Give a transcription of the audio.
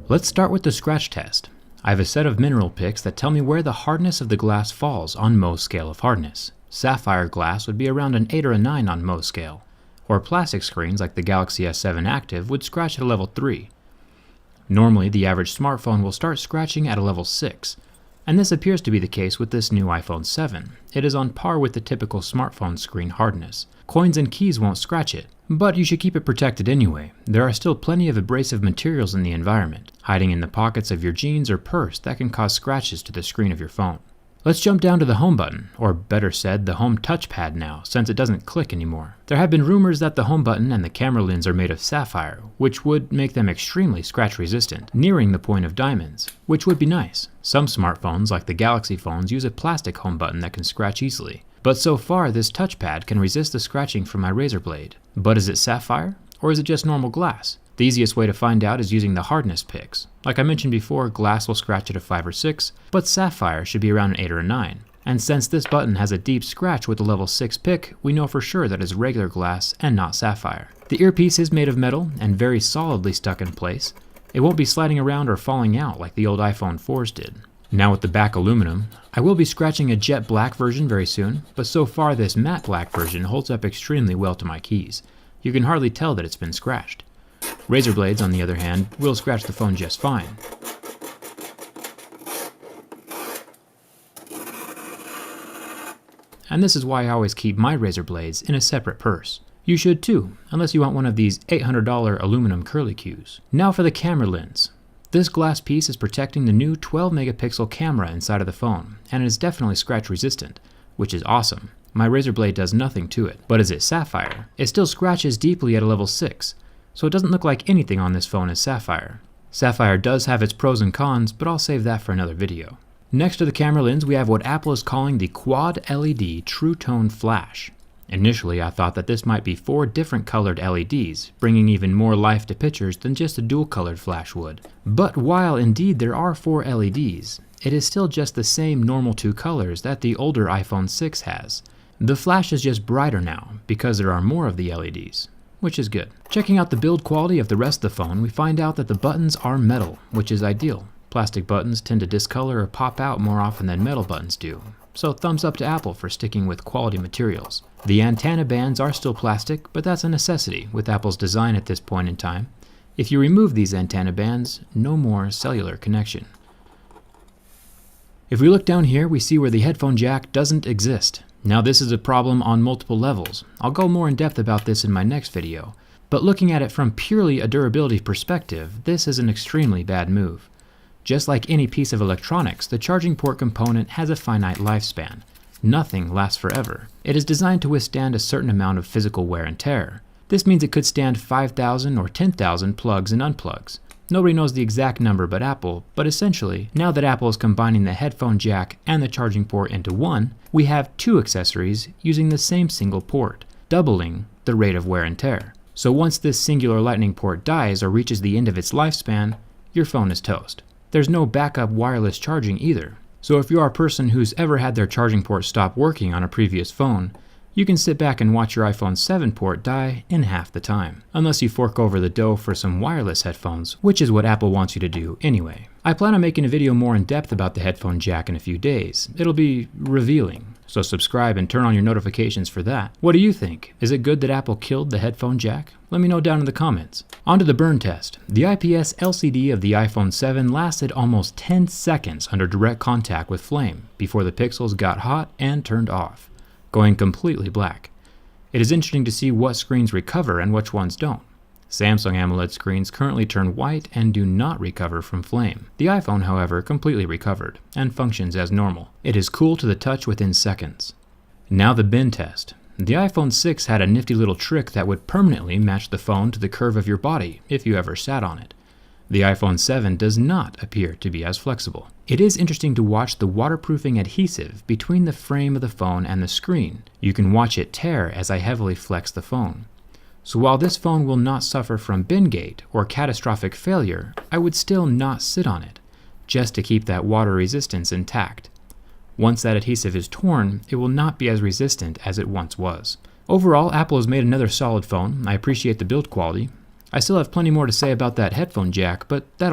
Let's start with the scratch test. I have a set of mineral picks that tell me where the hardness of the glass falls on Mohs scale of hardness. Sapphire glass would be around an 8 or a 9 on Mohs scale, or plastic screens like the Galaxy S7 Active would scratch at a level 3. Normally, the average smartphone will start scratching at a level 6, and this appears to be the case with this new iPhone 7. It is on par with the typical smartphone screen hardness. Coins and keys won't scratch it, but you should keep it protected anyway. There are still plenty of abrasive materials in the environment, hiding in the pockets of your jeans or purse that can cause scratches to the screen of your phone. Let's jump down to the home button, or better said, the home touchpad now, since it doesn't click anymore. There have been rumors that the home button and the camera lens are made of sapphire, which would make them extremely scratch resistant, nearing the point of diamonds, which would be nice. Some smartphones, like the Galaxy phones, use a plastic home button that can scratch easily. But so far, this touchpad can resist the scratching from my razor blade. But is it sapphire, or is it just normal glass? The easiest way to find out is using the hardness picks. Like I mentioned before, glass will scratch at a 5 or 6, but sapphire should be around an 8 or a 9. And since this button has a deep scratch with a level 6 pick, we know for sure that it's regular glass and not sapphire. The earpiece is made of metal and very solidly stuck in place. It won't be sliding around or falling out like the old iPhone 4s did. Now with the back aluminum, I will be scratching a jet black version very soon, but so far this matte black version holds up extremely well to my keys. You can hardly tell that it's been scratched. Razor blades, on the other hand, will scratch the phone just fine. And this is why I always keep my razor blades in a separate purse. You should too, unless you want one of these $800 aluminum curlicues. Now for the camera lens. This glass piece is protecting the new 12 megapixel camera inside of the phone, and it is definitely scratch resistant, which is awesome. My razor blade does nothing to it. But is it sapphire? It still scratches deeply at a level 6. So it doesn't look like anything on this phone is sapphire. Sapphire does have its pros and cons, but I'll save that for another video. Next to the camera lens, we have what Apple is calling the Quad LED True Tone Flash. Initially, I thought that this might be 4 different colored LEDs, bringing even more life to pictures than just a dual-colored flash would. But while indeed there are 4 LEDs, it is still just the same normal 2 colors that the older iPhone 6 has. The flash is just brighter now, because there are more of the LEDs, which is good. Checking out the build quality of the rest of the phone, we find out that the buttons are metal, which is ideal. Plastic buttons tend to discolor or pop out more often than metal buttons do, so thumbs up to Apple for sticking with quality materials. The antenna bands are still plastic, but that's a necessity with Apple's design at this point in time. If you remove these antenna bands, no more cellular connection. If we look down here, we see where the headphone jack doesn't exist. Now this is a problem on multiple levels. I'll go more in depth about this in my next video, but looking at it from purely a durability perspective, this is an extremely bad move. Just like any piece of electronics, the charging port component has a finite lifespan. Nothing lasts forever. It is designed to withstand a certain amount of physical wear and tear. This means it could stand 5,000 or 10,000 plugs and unplugs. Nobody knows the exact number but Apple, but essentially, now that Apple is combining the headphone jack and the charging port into one, we have 2 accessories using the same single port, doubling the rate of wear and tear. So once this singular lightning port dies or reaches the end of its lifespan, your phone is toast. There's no backup wireless charging either. So if you are a person who's ever had their charging port stop working on a previous phone, you can sit back and watch your iPhone 7 port die in half the time. Unless you fork over the dough for some wireless headphones, which is what Apple wants you to do anyway. I plan on making a video more in depth about the headphone jack in a few days. It'll be revealing, so subscribe and turn on your notifications for that. What do you think? Is it good that Apple killed the headphone jack? Let me know down in the comments. On to the burn test. The IPS LCD of the iPhone 7 lasted almost 10 seconds under direct contact with flame before the pixels got hot and turned off, going completely black. It is interesting to see what screens recover and which ones don't. Samsung AMOLED screens currently turn white and do not recover from flame. The iPhone, however, completely recovered and functions as normal. It is cool to the touch within seconds. Now the bend test. The iPhone 6 had a nifty little trick that would permanently match the phone to the curve of your body if you ever sat on it. The iPhone 7 does not appear to be as flexible. It is interesting to watch the waterproofing adhesive between the frame of the phone and the screen. You can watch it tear as I heavily flex the phone. So while this phone will not suffer from bendgate or catastrophic failure, I would still not sit on it, just to keep that water resistance intact. Once that adhesive is torn, it will not be as resistant as it once was. Overall, Apple has made another solid phone. I appreciate the build quality. I still have plenty more to say about that headphone jack, but that'll